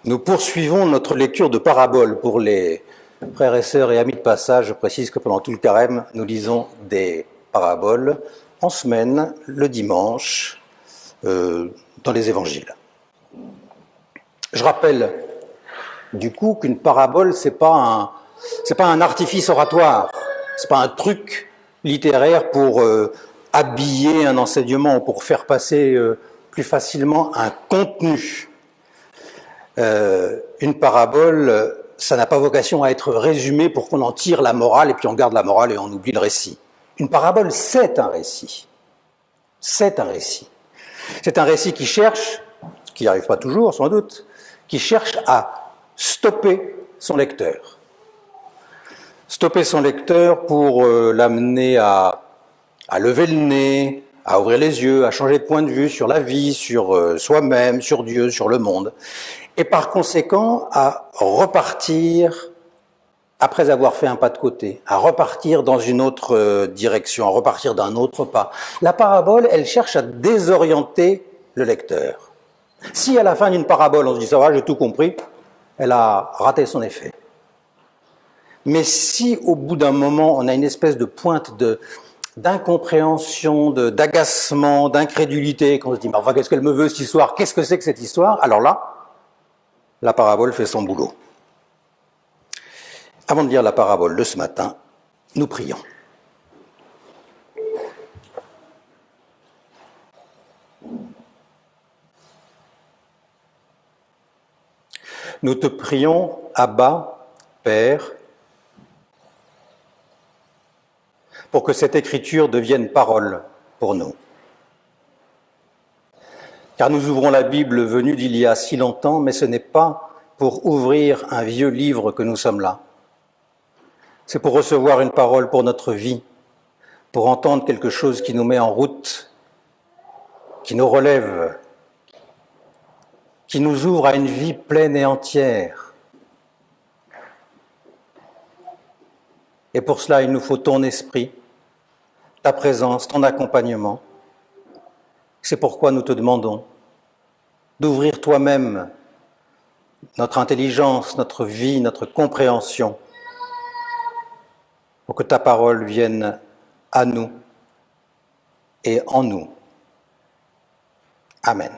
Nous poursuivons notre lecture de paraboles. Pour les frères et sœurs et amis de passage, je précise que pendant tout le carême, nous lisons des paraboles en semaine, le dimanche, dans les évangiles. Je rappelle du coup qu'une parabole, c'est pas un artifice oratoire, c'est pas un truc littéraire pour habiller un enseignement ou pour faire passer plus facilement un contenu. Une parabole, ça n'a pas vocation à être résumé pour qu'on en tire la morale et puis on garde la morale et on oublie le récit. Une parabole, c'est un récit. C'est un récit. C'est un récit qui cherche, qui n'y arrive pas toujours sans doute, qui cherche à stopper son lecteur. Stopper son lecteur pour l'amener à lever le nez, à ouvrir les yeux, à changer de point de vue sur la vie, sur soi-même, sur Dieu, sur le monde. Et par conséquent, à repartir, après avoir fait un pas de côté, à repartir dans une autre direction, à repartir d'un autre pas. La parabole, elle cherche à désorienter le lecteur. Si à la fin d'une parabole, on se dit « ça va, j'ai tout compris », elle a raté son effet. Mais si au bout d'un moment, on a une espèce de pointe d'incompréhension, d'agacement, d'incrédulité, qu'on se dit « mais enfin, qu'est-ce qu'elle me veut cette histoire? Qu'est-ce que c'est que cette histoire ?» Alors là, la parabole fait son boulot. Avant de lire la parabole de ce matin, nous prions. Nous te prions, Abba, Père, pour que cette écriture devienne parole pour nous. Car nous ouvrons la Bible venue d'il y a si longtemps, mais ce n'est pas pour ouvrir un vieux livre que nous sommes là. C'est pour recevoir une parole pour notre vie, pour entendre quelque chose qui nous met en route, qui nous relève, qui nous ouvre à une vie pleine et entière. Et pour cela, il nous faut ton esprit, ta présence, ton accompagnement. C'est pourquoi nous te demandons d'ouvrir toi-même notre intelligence, notre vie, notre compréhension, pour que ta parole vienne à nous et en nous. Amen.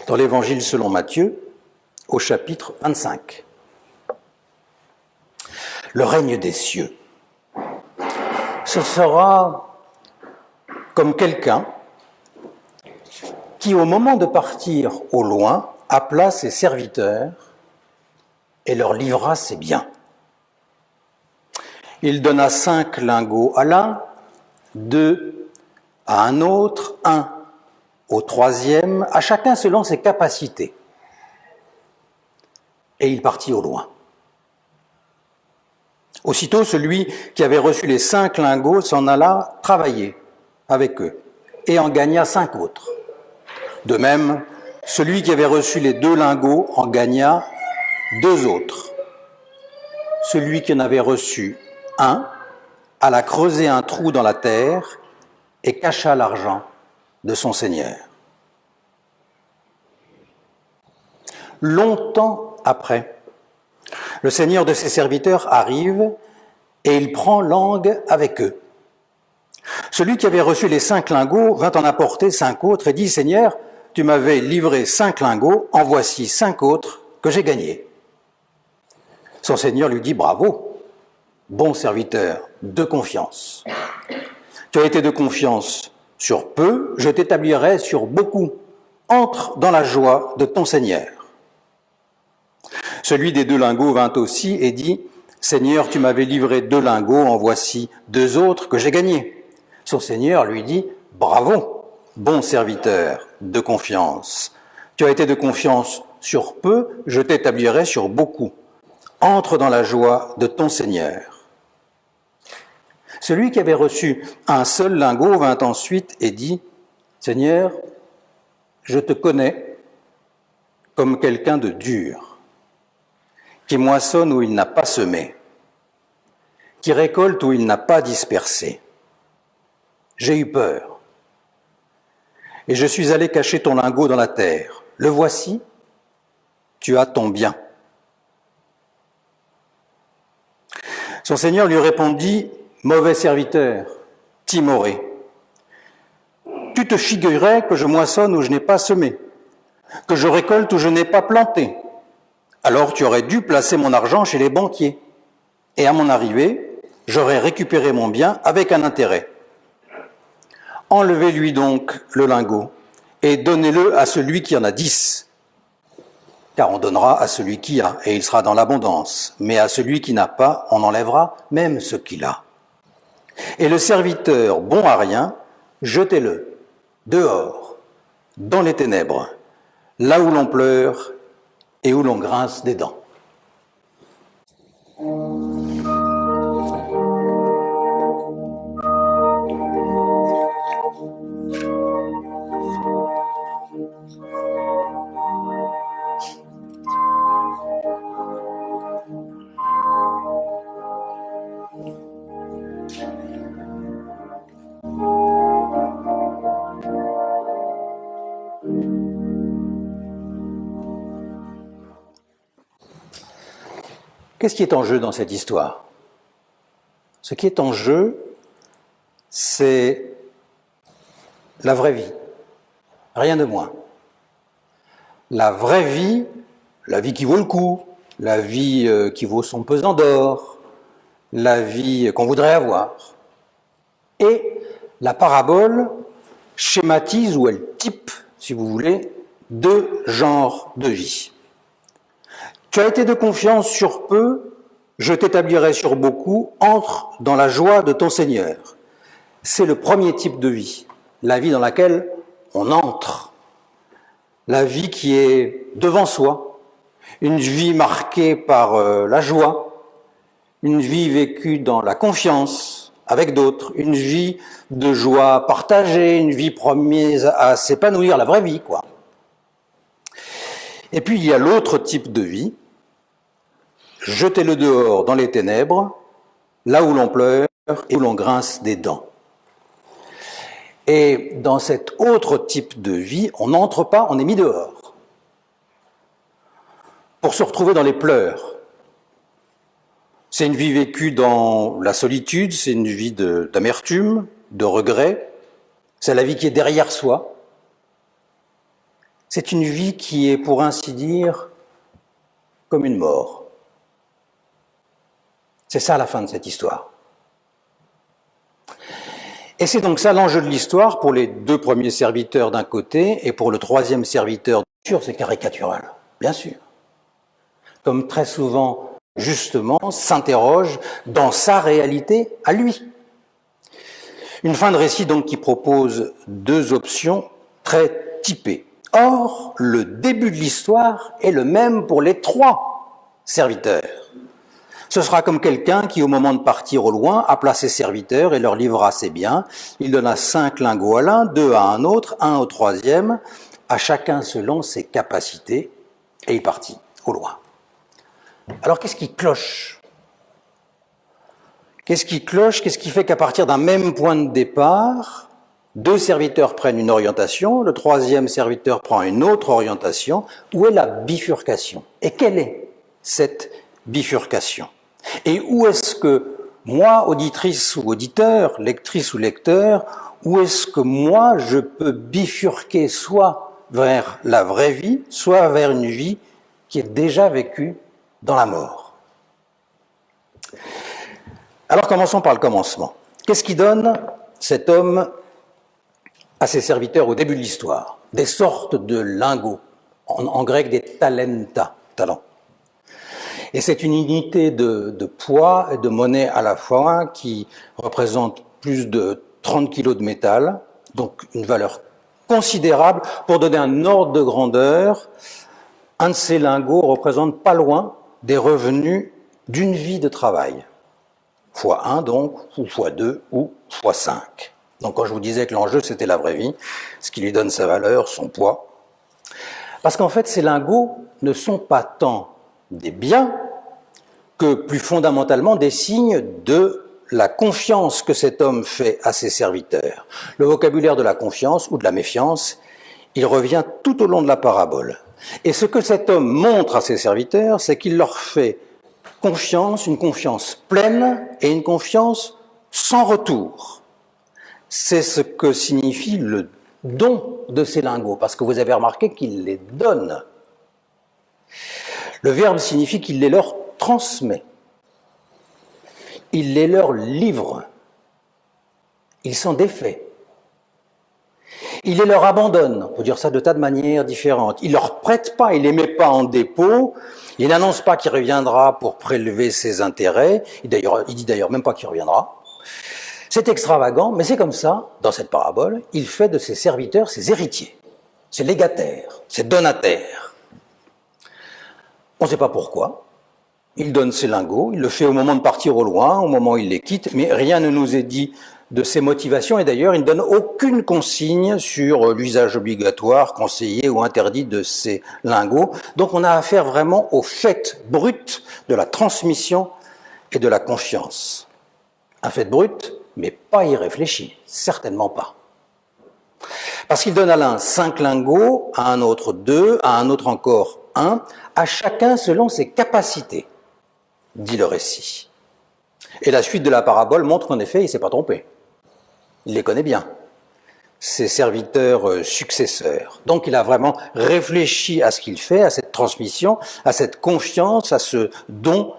Dans l'Évangile selon Matthieu, au chapitre 25. Le règne des cieux. Ce sera comme quelqu'un qui, au moment de partir au loin, appela ses serviteurs et leur livra ses biens. Il donna 5 lingots à l'un, 2 à un autre, 1 au 3e, à chacun selon ses capacités. Et il partit au loin. Aussitôt, celui qui avait reçu les 5 lingots s'en alla travailler avec eux et en gagna 5 autres. De même, celui qui avait reçu les 2 lingots en gagna 2 autres. Celui qui en avait reçu 1 alla creuser un trou dans la terre et cacha l'argent de son Seigneur. Longtemps après, le Seigneur de ses serviteurs arrive et il prend langue avec eux. Celui qui avait reçu les 5 lingots vint en apporter 5 autres et dit « Seigneur, tu m'avais livré 5 lingots, en voici 5 autres que j'ai gagnés. » Son Seigneur lui dit « Bravo, bon serviteur, de confiance. Tu as été de confiance sur peu, je t'établirai sur beaucoup. Entre dans la joie de ton Seigneur. » Celui des 2 lingots vint aussi et dit « Seigneur, tu m'avais livré 2 lingots, en voici 2 autres que j'ai gagnés. » Son Seigneur lui dit « Bravo, bon serviteur, de confiance. Tu as été de confiance sur peu, je t'établirai sur beaucoup. Entre dans la joie de ton Seigneur. » Celui qui avait reçu un seul lingot vint ensuite et dit « Seigneur, je te connais comme quelqu'un de dur, qui moissonne où il n'a pas semé, qui récolte où il n'a pas dispersé. J'ai eu peur. et je suis allé cacher ton lingot dans la terre. Le voici, tu as ton bien. Son seigneur lui répondit, mauvais serviteur, timoré, tu te figurais que je moissonne où je n'ai pas semé, que je récolte où je n'ai pas planté. Alors tu aurais dû placer mon argent chez les banquiers. Et à mon arrivée, j'aurais récupéré mon bien avec un intérêt. Enlevez-lui donc le lingot et donnez-le à celui qui en a 10. Car on donnera à celui qui a, et il sera dans l'abondance. Mais à celui qui n'a pas, on enlèvera même ce qu'il a. Et le serviteur bon à rien, jetez-le dehors, dans les ténèbres, là où l'on pleure et où l'on grince des dents. Qu'est-ce qui est en jeu dans cette histoire? Ce qui est en jeu, c'est la vraie vie, rien de moins. La vraie vie, la vie qui vaut le coup, la vie qui vaut son pesant d'or, la vie qu'on voudrait avoir. Et la parabole schématise ou elle type, si vous voulez, deux genres de vie. Tu as été de confiance sur peu, je t'établirai sur beaucoup, entre dans la joie de ton Seigneur. C'est le premier type de vie, la vie dans laquelle on entre, la vie qui est devant soi, une vie marquée par la joie, une vie vécue dans la confiance avec d'autres, une vie de joie partagée, une vie promise à s'épanouir, la vraie vie, quoi. Et puis il y a l'autre type de vie, jetez-le dehors dans les ténèbres, là où l'on pleure et où l'on grince des dents. Et dans cet autre type de vie, on n'entre pas, on est mis dehors. Pour se retrouver dans les pleurs. C'est une vie vécue dans la solitude, c'est une vie d'amertume, de regret. C'est la vie qui est derrière soi. C'est une vie qui est, pour ainsi dire, comme une mort. C'est ça la fin de cette histoire. Et c'est donc ça l'enjeu de l'histoire pour les deux premiers serviteurs d'un côté et pour le troisième serviteur. Bien sûr, c'est caricatural, bien sûr. Comme très souvent, justement, s'interroge dans sa réalité à lui. Une fin de récit donc qui propose deux options très typées. Or, le début de l'histoire est le même pour les trois serviteurs. Ce sera comme quelqu'un qui, au moment de partir au loin, appela ses serviteurs et leur livra ses biens. Il donna 5 lingots à l'un, 2 à un autre, 1 au troisième, à chacun selon ses capacités, et il partit au loin. Alors qu'est-ce qui cloche? Qu'est-ce qui cloche? Qu'est-ce qui fait qu'à partir d'un même point de départ, deux serviteurs prennent une orientation, le troisième serviteur prend une autre orientation? Où est la bifurcation? Et quelle est cette bifurcation? Et où est-ce que moi, auditrice ou auditeur, lectrice ou lecteur, où est-ce que moi je peux bifurquer soit vers la vraie vie, soit vers une vie qui est déjà vécue dans la mort? Alors commençons par le commencement. Qu'est-ce qui donne cet homme à ses serviteurs au début de l'histoire? Des sortes de lingots, en grec des talenta, talents. Et c'est une unité de poids et de monnaie à la fois qui représente plus de 30 kilos de métal, donc une valeur considérable. Pour donner un ordre de grandeur, un de ces lingots représente pas loin des revenus d'une vie de travail. Fois 1 donc, ou fois 2, ou fois 5. Donc quand je vous disais que l'enjeu c'était la vraie vie, ce qui lui donne sa valeur, son poids. Parce qu'en fait ces lingots ne sont pas tant des biens que plus fondamentalement des signes de la confiance que cet homme fait à ses serviteurs. Le vocabulaire de la confiance ou de la méfiance, il revient tout au long de la parabole. Et ce que cet homme montre à ses serviteurs, c'est qu'il leur fait confiance, une confiance pleine et une confiance sans retour. C'est ce que signifie le don de ces lingots, parce que vous avez remarqué qu'il les donne. Le verbe signifie qu'il les leur transmet. Il les leur livre. Il s'en défait. Il les leur abandonne. On peut dire ça de tas de manières différentes. Il ne leur prête pas, il ne les met pas en dépôt. Il n'annonce pas qu'il reviendra pour prélever ses intérêts. Il dit d'ailleurs même pas qu'il reviendra. C'est extravagant, mais c'est comme ça, dans cette parabole, il fait de ses serviteurs ses héritiers, ses légataires, ses donataires. On ne sait pas pourquoi. Il donne ses lingots, il le fait au moment de partir au loin, au moment où il les quitte, mais rien ne nous est dit de ses motivations, et d'ailleurs, il ne donne aucune consigne sur l'usage obligatoire, conseillé ou interdit de ces lingots. Donc on a affaire vraiment au fait brut de la transmission et de la confiance. Un fait brut, mais pas irréfléchi, certainement pas. Parce qu'il donne à l'un 5 lingots, à un autre 2, à un autre encore 1, à chacun selon ses capacités, dit le récit. Et la suite de la parabole montre qu'en effet, il ne s'est pas trompé. Il les connaît bien, ses serviteurs successeurs. Donc il a vraiment réfléchi à ce qu'il fait, à cette transmission, à cette confiance, à ce don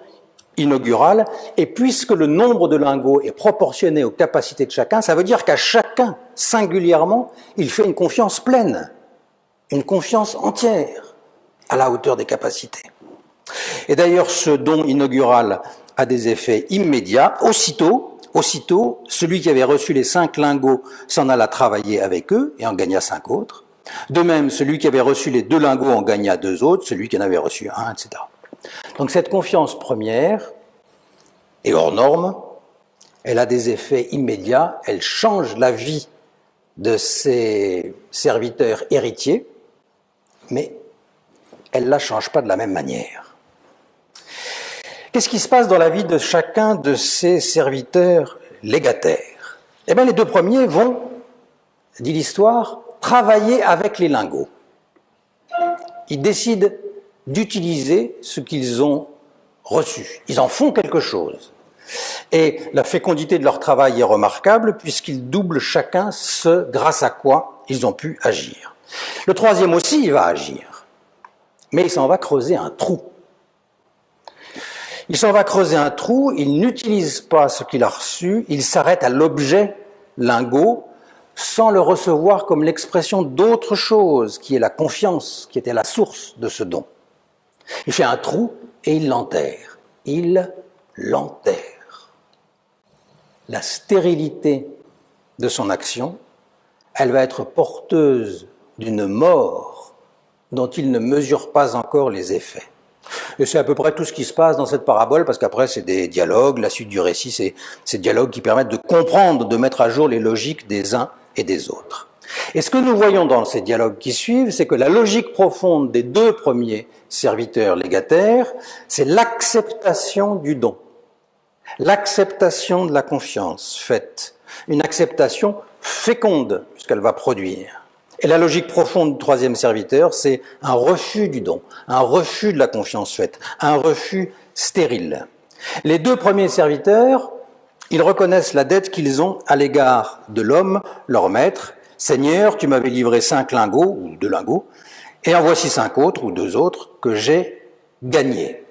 inaugural. Et puisque le nombre de lingots est proportionné aux capacités de chacun, ça veut dire qu'à chacun, singulièrement, il fait une confiance pleine, une confiance entière, à la hauteur des capacités. Et d'ailleurs, ce don inaugural a des effets immédiats. Aussitôt, celui qui avait reçu les 5 lingots s'en alla travailler avec eux et en gagna 5 autres. De même, celui qui avait reçu les 2 lingots en gagna 2 autres, celui qui en avait reçu 1, etc. Donc cette confiance première est hors norme, elle a des effets immédiats, elle change la vie de ses serviteurs héritiers, mais elle ne la change pas de la même manière. Qu'est-ce qui se passe dans la vie de chacun de ces serviteurs légataires? Eh bien, les 2 premiers vont, dit l'histoire, travailler avec les lingots. Ils décident d'utiliser ce qu'ils ont reçu. Ils en font quelque chose. Et la fécondité de leur travail est remarquable puisqu'ils doublent chacun ce grâce à quoi ils ont pu agir. Le 3e aussi, il va agir. Mais il s'en va creuser un trou. Il s'en va creuser un trou, il n'utilise pas ce qu'il a reçu, il s'arrête à l'objet lingot sans le recevoir comme l'expression d'autre chose, qui est la confiance, qui était la source de ce don. Il fait un trou et il l'enterre. Il l'enterre. La stérilité de son action, elle va être porteuse d'une mort dont il ne mesure pas encore les effets. Et c'est à peu près tout ce qui se passe dans cette parabole, parce qu'après c'est des dialogues, la suite du récit, c'est ces dialogues qui permettent de comprendre, de mettre à jour les logiques des uns et des autres. Et ce que nous voyons dans ces dialogues qui suivent, c'est que la logique profonde des 2 premiers serviteurs légataires, c'est l'acceptation du don, l'acceptation de la confiance faite, une acceptation féconde, puisqu'elle va produire. Et la logique profonde du 3e serviteur, c'est un refus du don, un refus de la confiance faite, un refus stérile. Les 2 premiers serviteurs, ils reconnaissent la dette qu'ils ont à l'égard de l'homme, leur maître. « Seigneur, tu m'avais livré 5 lingots, ou 2 lingots, et en voici 5 autres, ou 2 autres, que j'ai gagnés. »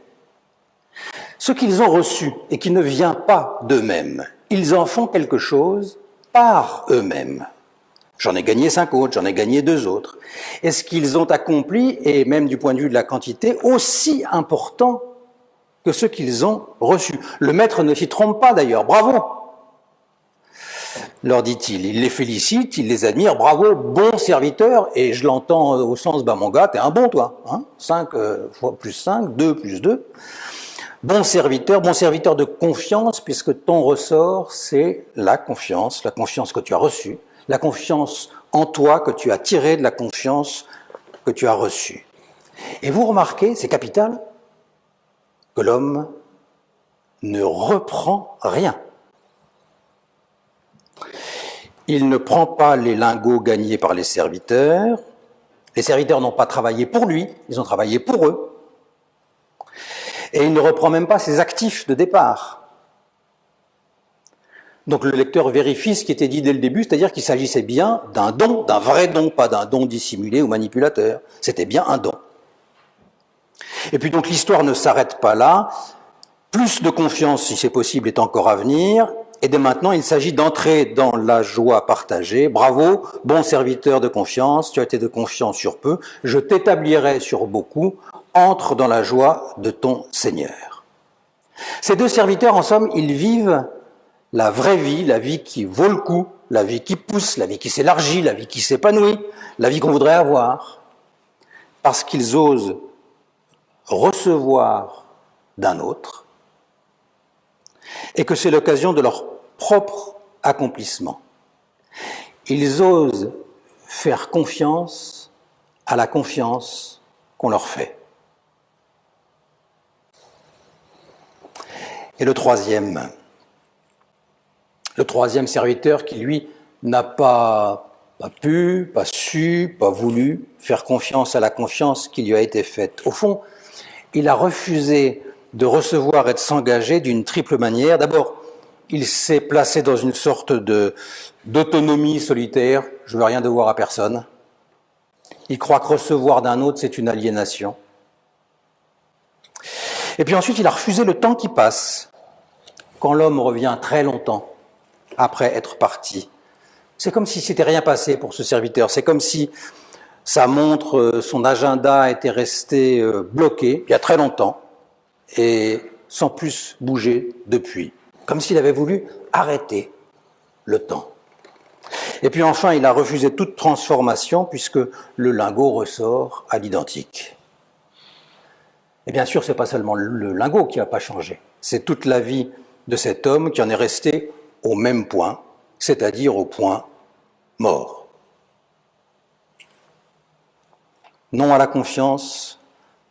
Ce qu'ils ont reçu, et qui ne vient pas d'eux-mêmes, ils en font quelque chose par eux-mêmes. J'en ai gagné 5 autres, j'en ai gagné 2 autres. Et ce qu'ils ont accompli, et même du point de vue de la quantité, aussi important que ce qu'ils ont reçu. Le maître ne s'y trompe pas d'ailleurs, bravo, leur dit-il. Il les félicite, il les admire, bravo, bon serviteur, et je l'entends au sens, mon gars, t'es un bon toi, hein, 5 fois plus 5, 2 plus 2. Bon serviteur de confiance, puisque ton ressort, c'est la confiance que tu as reçue, la confiance en toi que tu as tirée de la confiance que tu as reçue. Et vous remarquez, c'est capital, que l'homme ne reprend rien. Il ne prend pas les lingots gagnés par les serviteurs. Les serviteurs n'ont pas travaillé pour lui, ils ont travaillé pour eux. Et il ne reprend même pas ses actifs de départ. Donc le lecteur vérifie ce qui était dit dès le début, c'est-à-dire qu'il s'agissait bien d'un don, d'un vrai don, pas d'un don dissimulé ou manipulateur. C'était bien un don. Et puis donc l'histoire ne s'arrête pas là. Plus de confiance, si c'est possible, est encore à venir. Et dès maintenant, il s'agit d'entrer dans la joie partagée. Bravo, bon serviteur de confiance, tu as été de confiance sur peu, je t'établirai sur beaucoup. Entre dans la joie de ton Seigneur. Ces deux serviteurs, en somme, ils vivent la vraie vie, la vie qui vaut le coup, la vie qui pousse, la vie qui s'élargit, la vie qui s'épanouit, la vie qu'on voudrait avoir, parce qu'ils osent recevoir d'un autre et que c'est l'occasion de leur propre accomplissement. Ils osent faire confiance à la confiance qu'on leur fait. Et le troisième serviteur qui, lui, n'a pas pu, pas su, pas voulu faire confiance à la confiance qui lui a été faite. Au fond, il a refusé de recevoir et de s'engager d'une triple manière. D'abord, il s'est placé dans une sorte d'autonomie solitaire. Je ne veux rien devoir à personne. Il croit que recevoir d'un autre, c'est une aliénation. Et puis ensuite, il a refusé le temps qui passe, quand l'homme revient très longtemps après être parti. C'est comme si s'était rien passé pour ce serviteur. C'est comme si sa montre, son agenda était resté bloqué il y a très longtemps et sans plus bouger depuis. Comme s'il avait voulu arrêter le temps. Et puis enfin, il a refusé toute transformation puisque le lingot ressort à l'identique. Et bien sûr, ce n'est pas seulement le lingot qui n'a pas changé, c'est toute la vie de cet homme qui en est resté au même point, c'est-à-dire au point mort. Non à la confiance,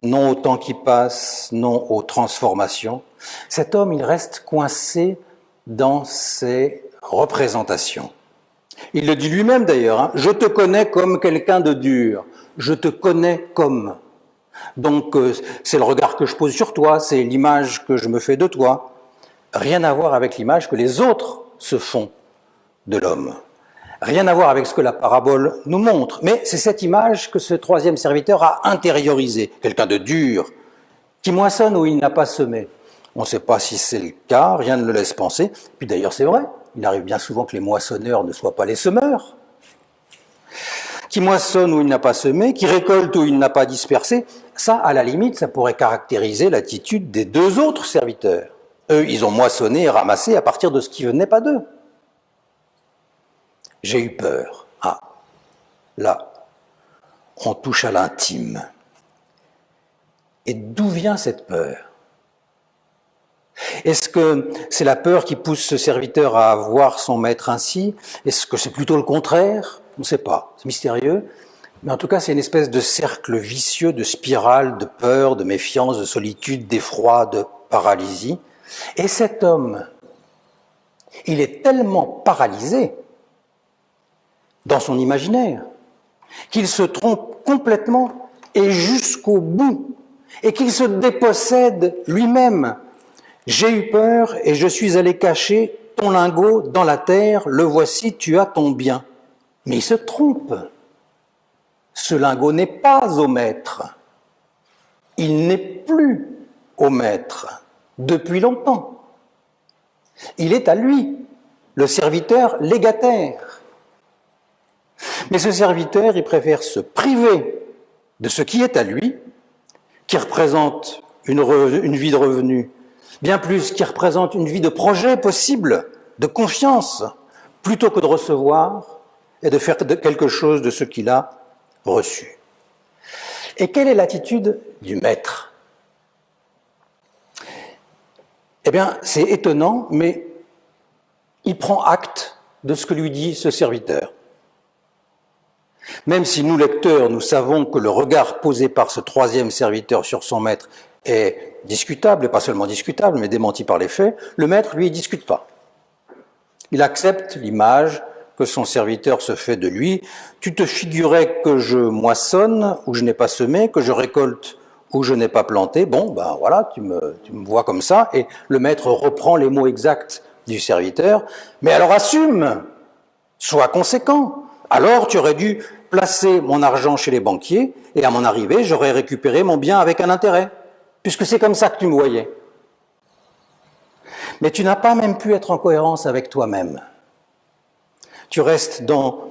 non au temps qui passe, non aux transformations. Cet homme, il reste coincé dans ses représentations. Il le dit lui-même d'ailleurs, hein, « Je te connais comme quelqu'un de dur, je te connais comme ». Donc c'est le regard que je pose sur toi, c'est l'image que je me fais de toi. Rien à voir avec l'image que les autres se font de l'homme. Rien à voir avec ce que la parabole nous montre. Mais c'est cette image que ce troisième serviteur a intériorisée. Quelqu'un de dur, qui moissonne où il n'a pas semé. On ne sait pas si c'est le cas, rien ne le laisse penser. Puis d'ailleurs c'est vrai, il arrive bien souvent que les moissonneurs ne soient pas les semeurs. Qui moissonne où il n'a pas semé, qui récolte où il n'a pas dispersé, ça, à la limite, ça pourrait caractériser l'attitude des deux autres serviteurs. Eux, ils ont moissonné et ramassé à partir de ce qui venait pas d'eux. J'ai eu peur. Ah, là, on touche à l'intime. Et d'où vient cette peur ? Est-ce que c'est la peur qui pousse ce serviteur à voir son maître ainsi ? Est-ce que c'est plutôt le contraire ? On ne sait pas, c'est mystérieux. Mais en tout cas, c'est une espèce de cercle vicieux, de spirale, de peur, de méfiance, de solitude, d'effroi, de paralysie. Et cet homme, il est tellement paralysé dans son imaginaire qu'il se trompe complètement et jusqu'au bout, et qu'il se dépossède lui-même. J'ai eu peur et je suis allé cacher ton lingot dans la terre, le voici, tu as ton bien. Mais il se trompe. Ce lingot n'est pas au maître. Il n'est plus au maître depuis longtemps. Il est à lui, le serviteur légataire. Mais ce serviteur, il préfère se priver de ce qui est à lui, qui représente une vie de revenu, bien plus, qui représente une vie de projet possible, de confiance, plutôt que de recevoir et de faire quelque chose de ce qu'il a reçu. Et quelle est l'attitude du maître ? Eh bien, c'est étonnant, mais il prend acte de ce que lui dit ce serviteur. Même si nous, lecteurs, nous savons que le regard posé par ce troisième serviteur sur son maître est discutable, et pas seulement discutable, mais démenti par les faits, le maître, lui, ne discute pas. Il accepte l'image que son serviteur se fait de lui. Tu te figurais que je moissonne où je n'ai pas semé, que je récolte où je n'ai pas planté. Bon, ben voilà, tu me vois comme ça. Et le maître reprend les mots exacts du serviteur. Mais alors assume, sois conséquent. Alors tu aurais dû placer mon argent chez les banquiers et à mon arrivée, j'aurais récupéré mon bien avec un intérêt, puisque c'est comme ça que tu me voyais. Mais tu n'as pas même pu être en cohérence avec toi-même. Tu restes dans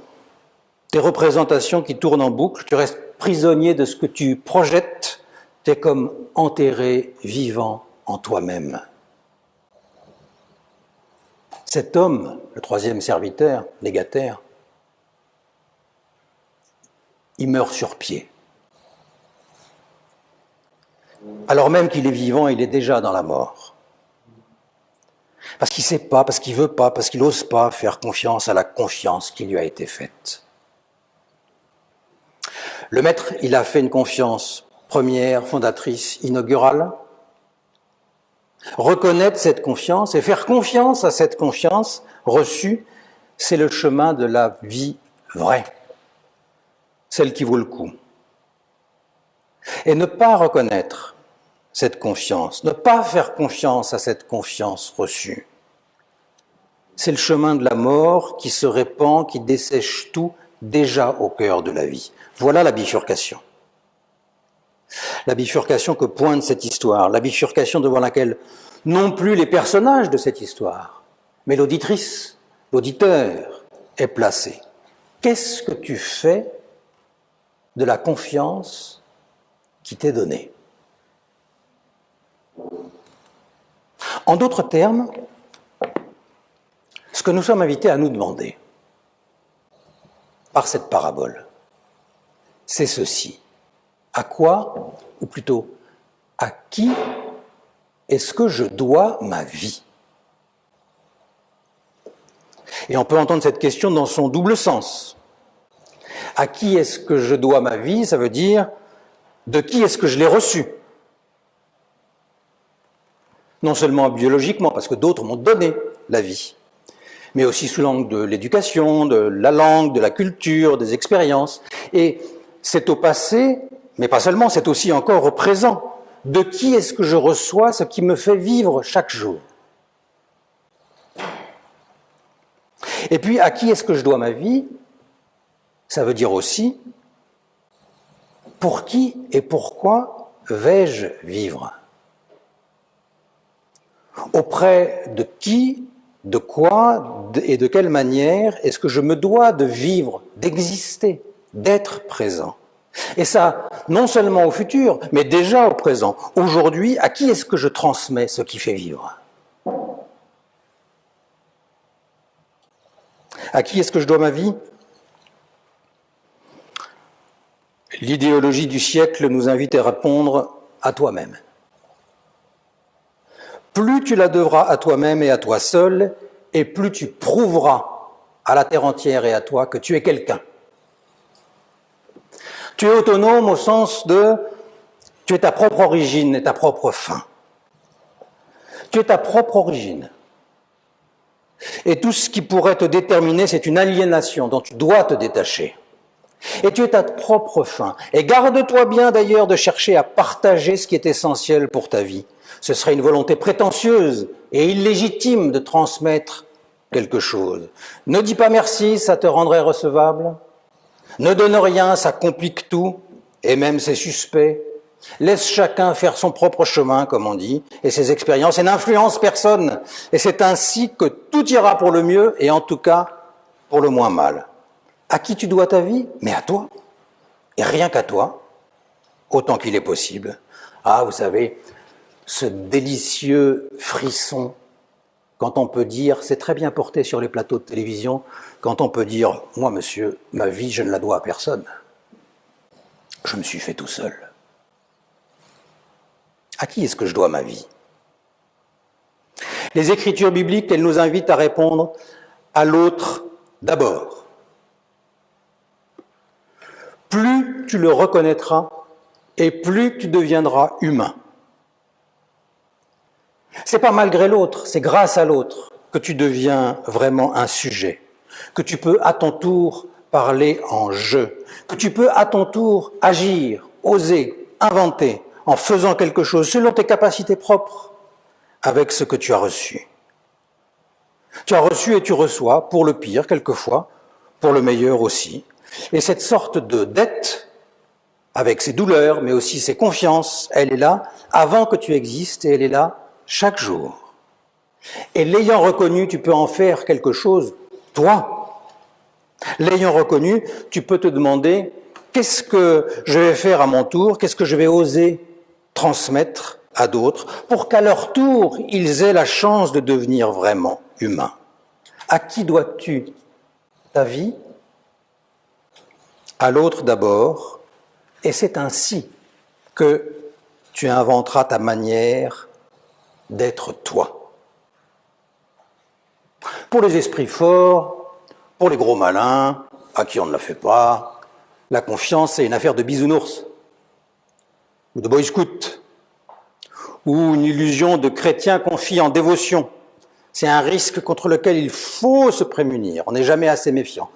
tes représentations qui tournent en boucle, tu restes prisonnier de ce que tu projettes, tu es comme enterré vivant en toi-même. Cet homme, le troisième serviteur, légataire, il meurt sur pied. Alors même qu'il est vivant, il est déjà dans la mort. Parce qu'il ne sait pas, parce qu'il ne veut pas, parce qu'il n'ose pas faire confiance à la confiance qui lui a été faite. Le maître, il a fait une confiance première, fondatrice, inaugurale. Reconnaître cette confiance et faire confiance à cette confiance reçue, c'est le chemin de la vie vraie, celle qui vaut le coup. Et ne pas reconnaître cette confiance, ne pas faire confiance à cette confiance reçue, c'est le chemin de la mort qui se répand, qui dessèche tout déjà au cœur de la vie. Voilà la bifurcation. La bifurcation que pointe cette histoire, la bifurcation devant laquelle non plus les personnages de cette histoire, mais l'auditrice, l'auditeur est placé. Qu'est-ce que tu fais de la confiance qui t'est donnée? En d'autres termes, ce que nous sommes invités à nous demander par cette parabole, c'est ceci. À quoi, ou plutôt, à qui est-ce que je dois ma vie? Et on peut entendre cette question dans son double sens. À qui est-ce que je dois ma vie? Ça veut dire, de qui est-ce que je l'ai reçue? Non seulement biologiquement, parce que d'autres m'ont donné la vie, mais aussi sous l'angle de l'éducation, de la langue, de la culture, des expériences. Et c'est au passé, mais pas seulement, c'est aussi encore au présent. De qui est-ce que je reçois ce qui me fait vivre chaque jour? Et puis, à qui est-ce que je dois ma vie? Ça veut dire aussi, pour qui et pourquoi vais-je vivre? Auprès de qui, de quoi et de quelle manière est-ce que je me dois de vivre, d'exister, d'être présent? Et ça, non seulement au futur, mais déjà au présent. Aujourd'hui, à qui est-ce que je transmets ce qui fait vivre? À qui est-ce que je dois ma vie? L'idéologie du siècle nous invite à répondre à toi-même. Plus tu la devras à toi-même et à toi seul, et plus tu prouveras à la terre entière et à toi que tu es quelqu'un. Tu es autonome au sens de tu es ta propre origine et ta propre fin. Tu es ta propre origine. Et tout ce qui pourrait te déterminer, c'est une aliénation dont tu dois te détacher. Et tu es ta propre fin. Et garde-toi bien d'ailleurs de chercher à partager ce qui est essentiel pour ta vie. Ce serait une volonté prétentieuse et illégitime de transmettre quelque chose. Ne dis pas merci, ça te rendrait recevable. Ne donne rien, ça complique tout, et même c'est suspect. Laisse chacun faire son propre chemin, comme on dit, et ses expériences, et n'influence personne. Et c'est ainsi que tout ira pour le mieux, et en tout cas, pour le moins mal. À qui tu dois ta vie? Mais à toi. Et rien qu'à toi, autant qu'il est possible. Ah, vous savez, ce délicieux frisson, quand on peut dire, c'est très bien porté sur les plateaux de télévision, quand on peut dire, moi monsieur, ma vie, je ne la dois à personne. Je me suis fait tout seul. À qui est-ce que je dois ma vie? Les Écritures bibliques, elles nous invitent à répondre à l'autre d'abord. Plus tu le reconnaîtras et plus tu deviendras humain. C'est pas malgré l'autre, c'est grâce à l'autre que tu deviens vraiment un sujet. que tu peux à ton tour parler en je, que tu peux à ton tour agir, oser, inventer, en faisant quelque chose selon tes capacités propres, avec ce que tu as reçu. Tu as reçu et tu reçois, pour le pire quelquefois, pour le meilleur aussi. Et cette sorte de dette, avec ses douleurs, mais aussi ses confiances, elle est là avant que tu existes et elle est là chaque jour. Et l'ayant reconnu, tu peux en faire quelque chose, toi. L'ayant reconnu, tu peux te demander qu'est-ce que je vais faire à mon tour, qu'est-ce que je vais oser transmettre à d'autres pour qu'à leur tour, ils aient la chance de devenir vraiment humains. À qui dois-tu ta vie? À l'autre d'abord, et c'est ainsi que tu inventeras ta manière d'être toi. Pour les esprits forts, pour les gros malins, à qui on ne la fait pas, la confiance c'est une affaire de bisounours, ou de boy scout, ou une illusion de chrétien confié en dévotion. C'est un risque contre lequel il faut se prémunir. On n'est jamais assez méfiant.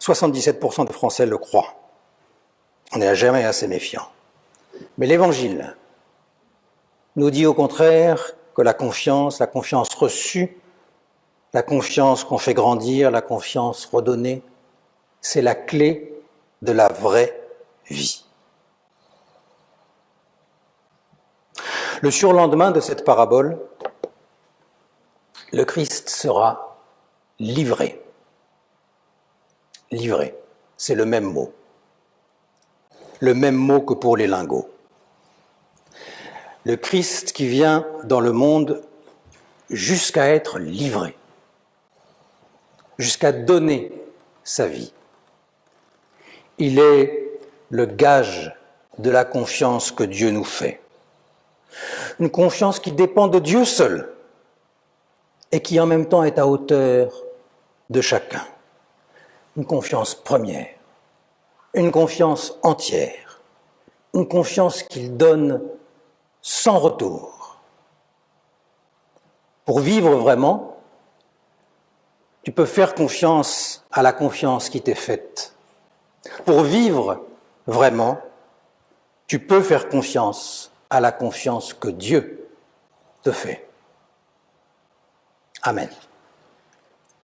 77% des Français le croient. On n'est jamais assez méfiant. Mais l'Évangile nous dit au contraire que la confiance reçue, la confiance qu'on fait grandir, la confiance redonnée, c'est la clé de la vraie vie. Le surlendemain de cette parabole, le Christ sera livré. Livré, c'est le même mot. Le même mot que pour les lingots. Le Christ qui vient dans le monde jusqu'à être livré, jusqu'à donner sa vie. Il est le gage de la confiance que Dieu nous fait. Une confiance qui dépend de Dieu seul et qui en même temps est à hauteur de chacun. Une confiance première, une confiance entière, une confiance qu'il donne sans retour. Pour vivre vraiment, tu peux faire confiance à la confiance qui t'est faite. Pour vivre vraiment, tu peux faire confiance à la confiance que Dieu te fait. Amen.